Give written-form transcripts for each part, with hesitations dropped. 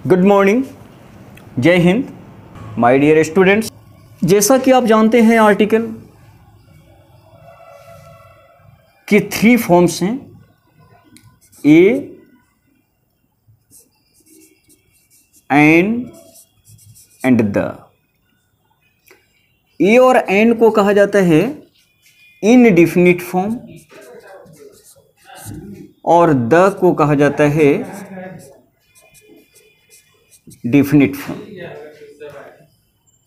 Good morning, जय Hind, my dear students. जैसा कि आप जानते हैं आर्टिकल के 3 फॉर्म्स हैं, ए, एंड द। ए और एंड को कहा जाता है इनडिफिनिट फॉर्म और द को कहा जाता है डिफिनिट फॉर्म।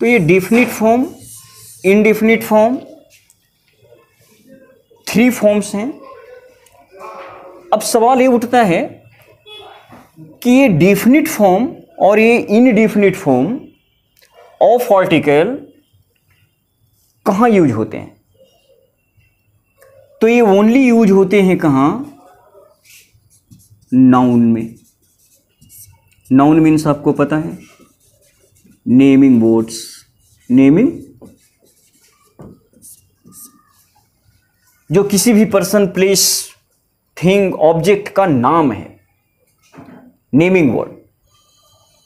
तो ये definite form, indefinite form 3 forms हैं। अब सवाल ये उठता है कि ये डिफिनिट फॉर्म और ये इनडिफिनिट फॉर्म ऑफ आर्टिकल कहाँ यूज होते हैं। तो ये ओनली यूज होते हैं कहाँ? नाउन में। नाउन मीन्स आपको पता है, नेमिंग वर्ड्स। नेमिंग जो किसी भी पर्सन, प्लेस, थिंग, ऑब्जेक्ट का नाम है, naming word.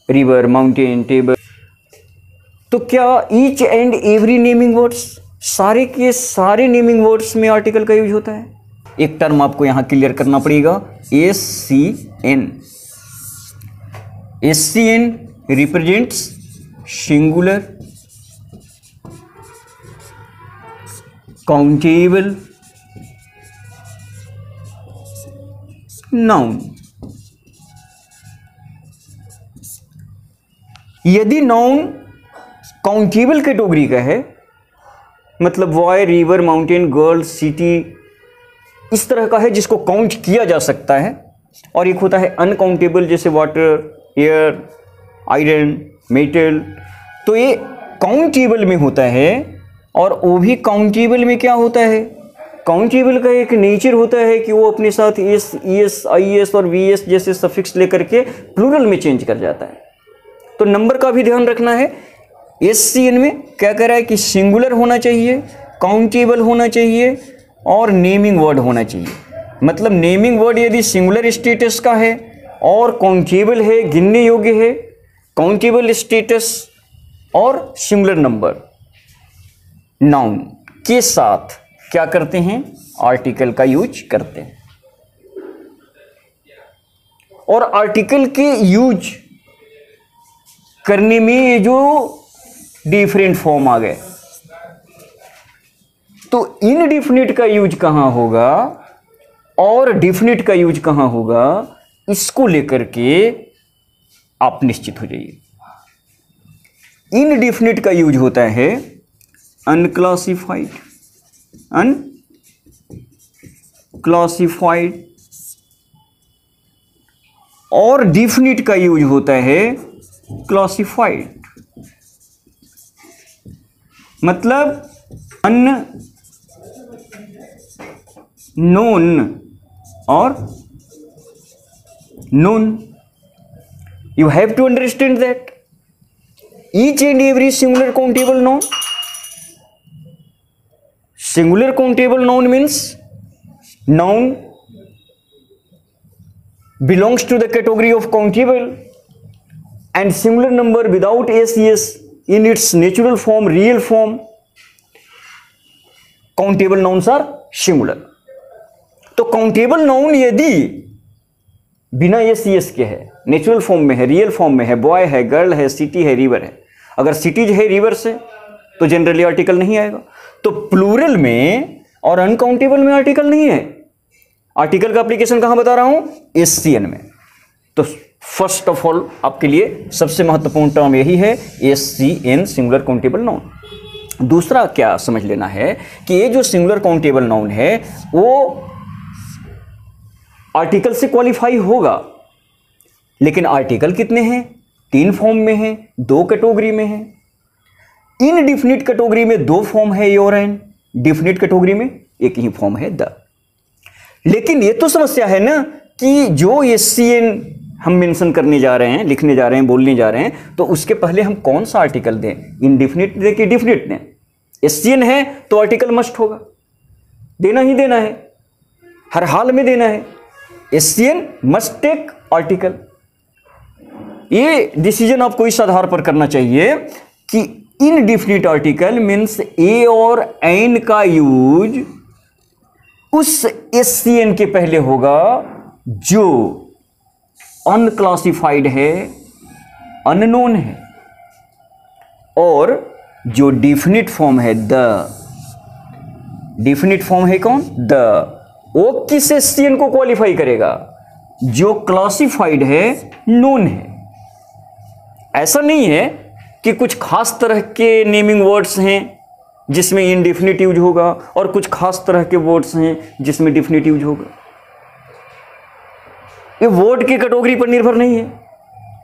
River, mountain, table. तो क्या each and every naming words, सारे के सारे नेमिंग वर्ड्स में आर्टिकल का यूज होता है? एक टर्म आपको यहां क्लियर करना पड़ेगा, SCN। SCN represents singular, countable noun. यदि नाउन काउंटेबल कैटेगरी का है, मतलब boy, river, mountain, girl, city, इस तरह का है जिसको काउंट किया जा सकता है, और एक होता है अनकाउंटेबल, जैसे वाटर, एयर, आयरन, मेटल। तो ये काउंटेबल में होता है, और वो भी काउंटेबल में क्या होता है? काउंटेबल का एक नेचर होता है कि वो अपने साथ एस, ES, IS और VS जैसे सफिक्स लेकर के प्लूरल में चेंज कर जाता है। तो नंबर का भी ध्यान रखना है। SCN में क्या कह रहा है कि सिंगुलर होना चाहिए, काउंटेबल होना चाहिए और नेमिंग वर्ड होना चाहिए। मतलब नेमिंग वर्ड यदि सिंगुलर स्टेटस का है और काउंटेबल है, गिनने योग्य है, काउंटेबल स्टेटस और सिंगुलर नंबर, नाउन के साथ क्या करते हैं? आर्टिकल का यूज करते हैं। और आर्टिकल के यूज करने में ये जो डिफरेंट फॉर्म आ गए, तो इनडिफिनिट का यूज कहां होगा और डिफिनिट का यूज कहां होगा, इसको लेकर के आप निश्चित हो जाइए। इनडिफिनिट का यूज होता है अनक्लासिफाइड, अनक्लासिफाइड, और डिफिनिट का यूज होता है क्लासिफाइड। मतलब अननोन और known. You have to understand that each and every singular countable noun, singular countable noun means noun belongs to the category of countable, and singular number without SES in its natural form, real form, countable nouns are singular. तो countable noun यदि बिना SES के है, natural form में है, real form में है, boy है, गर्ल है, सिटी है, रिवर है, अगर सिटीज है, रिवर्स है, तो जनरली आर्टिकल नहीं आएगा। तो प्लूरल में और अनकाउंटेबल में आर्टिकल नहीं है। आर्टिकल का एप्लीकेशन कहां बता रहा हूं? SCN में। तो फर्स्ट ऑफ ऑल आपके लिए सबसे महत्वपूर्ण टर्म यही है, SCN, सिंगुलर काउंटेबल नाउन। दूसरा क्या समझ लेना है कि ये जो सिंगुलर काउंटेबल नाउन है वो आर्टिकल से क्वालिफाई होगा, लेकिन आर्टिकल कितने हैं? 3 फॉर्म में हैं, 2 कैटेगरी में हैं। इनडिफिनिट कैटेगरी में 2 फॉर्म है, ए और एन। डिफिनिट कैटेगरी में एक ही फॉर्म है, द। लेकिन ये तो समस्या है ना कि जो SCN हम मेंशन करने जा रहे हैं, लिखने जा रहे हैं, बोलने जा रहे हैं, तो उसके पहले हम कौन सा आर्टिकल दें? इनडिफिनिट दें कि डिफिनिट दें? SCN है तो आर्टिकल मस्ट होगा, देना ही देना है, हर हाल में देना है। SCN must take article. ये डिसीजन आपको इस आधार पर करना चाहिए कि इनडिफिनिट आर्टिकल मीन्स ए और एन का यूज उस एससीएन के पहले होगा जो अनक्लासिफाइड है, अननोन है, और जो डिफिनिट फॉर्म है द, डिफिनिट फॉर्म है कौन? द, वो किस एससीएन को क्वालिफाई करेगा? जो क्लासिफाइड है, नोन है। ऐसा नहीं है कि कुछ खास तरह के नेमिंग वर्ड्स हैं जिसमें इनडिफिनिट यूज होगा और कुछ खास तरह के वर्ड्स हैं जिसमें डिफिनिट यूज होगा। ये वर्ड की कैटेगरी पर निर्भर नहीं है,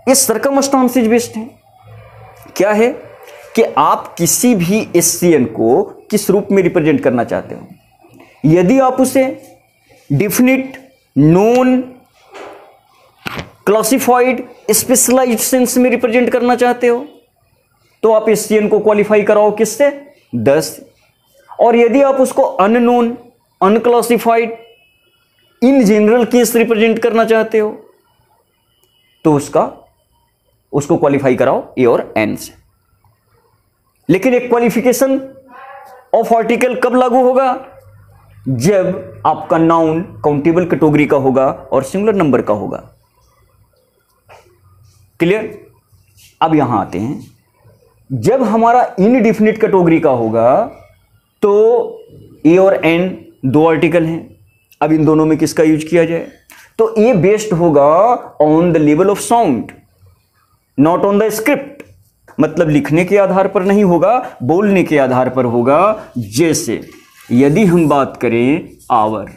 ये सर्कमस्टांसेस बेस्ड है। क्या है कि आप किसी भी एससीएन को किस रूप में रिप्रेजेंट करना चाहते हो। यदि आप उसे definite, known, classified, specialised sense में रिप्रेजेंट करना चाहते हो तो आप एससीएन को क्वालिफाई कराओ किससे? 10। और यदि आप उसको unknown, unclassified, in general case represent करना चाहते हो तो उसको क्वालिफाई कराओ ए और एन से। लेकिन एक क्वालिफिकेशन ऑफ आर्टिकल कब लागू होगा? जब आपका नाउन काउंटेबल कैटेगरी का होगा और सिंगुलर नंबर का होगा। क्लियर? अब यहां आते हैं, जब हमारा इनडिफिनिट कैटेगरी का होगा तो ए और एन दो आर्टिकल हैं। अब इन दोनों में किसका यूज किया जाए? तो ए बेस्ड होगा on the level of sound, not on the script. मतलब लिखने के आधार पर नहीं होगा, बोलने के आधार पर होगा। जैसे यदि हम बात करें आवर,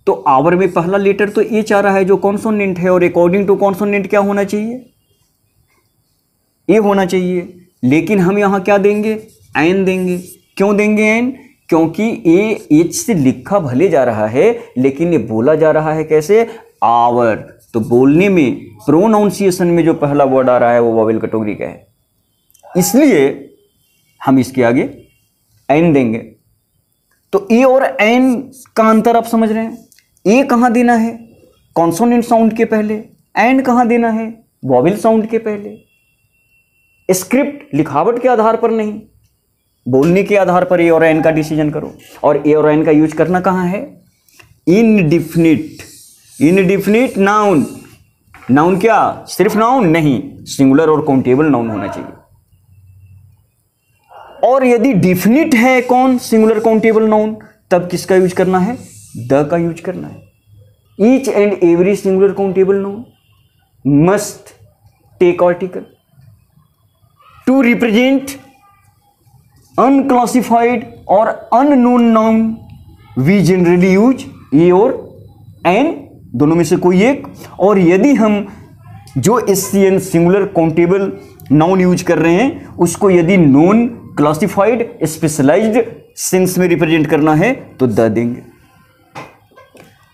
तो आवर में पहला लेटर तो एच आ रहा है जो कॉन्सोनेंट है, और अकॉर्डिंग टू कॉन्सोनेंट क्या होना चाहिए? ए होना चाहिए। लेकिन हम यहां क्या देंगे? एन देंगे। क्यों देंगे एन? क्योंकि ए एच से लिखा भले जा रहा है लेकिन ये बोला जा रहा है कैसे? आवर। तो बोलने में, प्रोनाउंसिएशन में जो पहला वर्ड आ रहा है वो वोवेल कैटेगरी का है, इसलिए हम इसके आगे एन देंगे। तो ए और एन का अंतर आप समझ रहे हैं? ए कहां देना है? कॉन्सोनेंट साउंड के पहले। एन कहां देना है? वोवेल साउंड के पहले। स्क्रिप्ट, लिखावट के आधार पर नहीं, बोलने के आधार पर ए और एन का डिसीजन करो। और ए और एन का यूज करना कहां है? Indefinite, indefinite noun. नाउन क्या? सिर्फ नाउन नहीं, सिंगुलर और काउंटेबल नाउन होना चाहिए। और यदि डिफिनिट है कौन? सिंगुलर काउंटेबल नाउन, तब किसका यूज करना है? द का यूज करना है। Each and every singular countable noun must take article to represent unclassified और unknown noun. We generally use a और एन, दोनों में से कोई एक। और यदि हम जो SCN singular countable noun use कर रहे हैं उसको यदि नोन, क्लासिफाइड, स्पेशलाइज्ड सेंस में रिप्रेजेंट करना है तो द देंगे।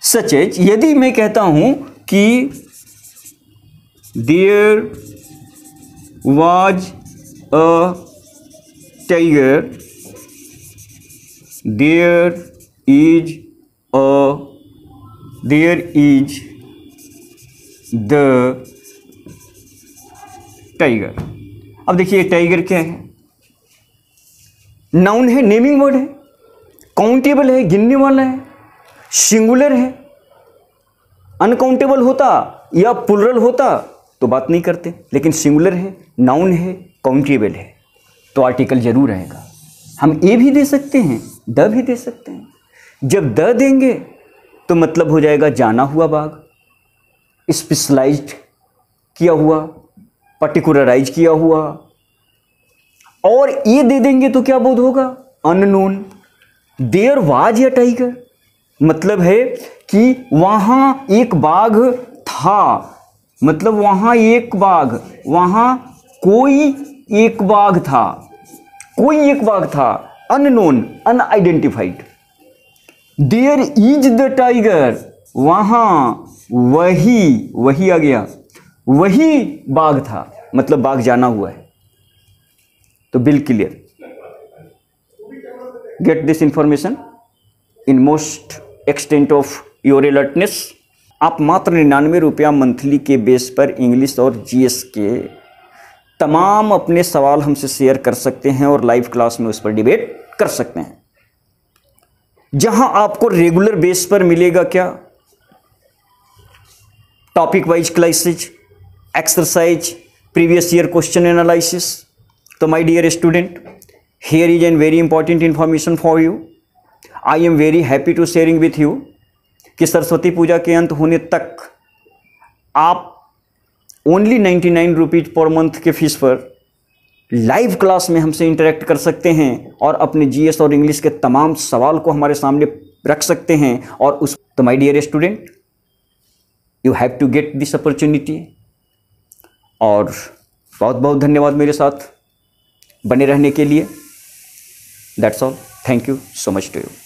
सच एज यदि मैं कहता हूं कि there was a tiger, there is the tiger. अब देखिए टाइगर क्या है? नाउन है, नेमिंग वर्ड है, काउंटेबल है, गिनने वाला है, सिंगुलर है। अनकाउंटेबल होता या प्लुरल होता तो बात नहीं करते, लेकिन सिंगुलर है, नाउन है, काउंटेबल है, तो आर्टिकल जरूर रहेगा। हम ए भी दे सकते हैं, द भी दे सकते हैं। जब द देंगे तो मतलब हो जाएगा जाना हुआ बाघ, स्पेशलाइज्ड किया हुआ, पर्टिकुलराइज किया हुआ। और ए दे देंगे तो क्या बोध होगा? Unknown. There was a tiger, मतलब है कि वहां एक बाघ था, मतलब वहां एक बाघ, वहां कोई एक बाघ था, कोई एक बाघ था, unknown, unidentified. There is the tiger, वहां वही आ गया, वही बाघ था, मतलब बाघ जाना हुआ है। तो bill clear. Get this information in most extent of your alertness. आप मात्र 99 रुपया मंथली के बेस पर इंग्लिश और जीएस के तमाम अपने सवाल हमसे शेयर कर सकते हैं और लाइव क्लास में उस पर डिबेट कर सकते हैं, जहां आपको रेगुलर बेस पर मिलेगा क्या, topic wise classes, exercise, previous year question analysis. तो my dear student, here is an very important information for you. I am very happy to sharing with you कि सरस्वती पूजा के अंत होने तक आप ओनली 99 रुपीज पर मंथ के फीस पर लाइव क्लास में हमसे इंटरेक्ट कर सकते हैं और अपने जीएस और इंग्लिश के तमाम सवाल को हमारे सामने रख सकते हैं। और उस तो my dear student, you have to get this opportunity. और बहुत बहुत धन्यवाद मेरे साथ बने रहने के लिए। That's all, thank you so much to you.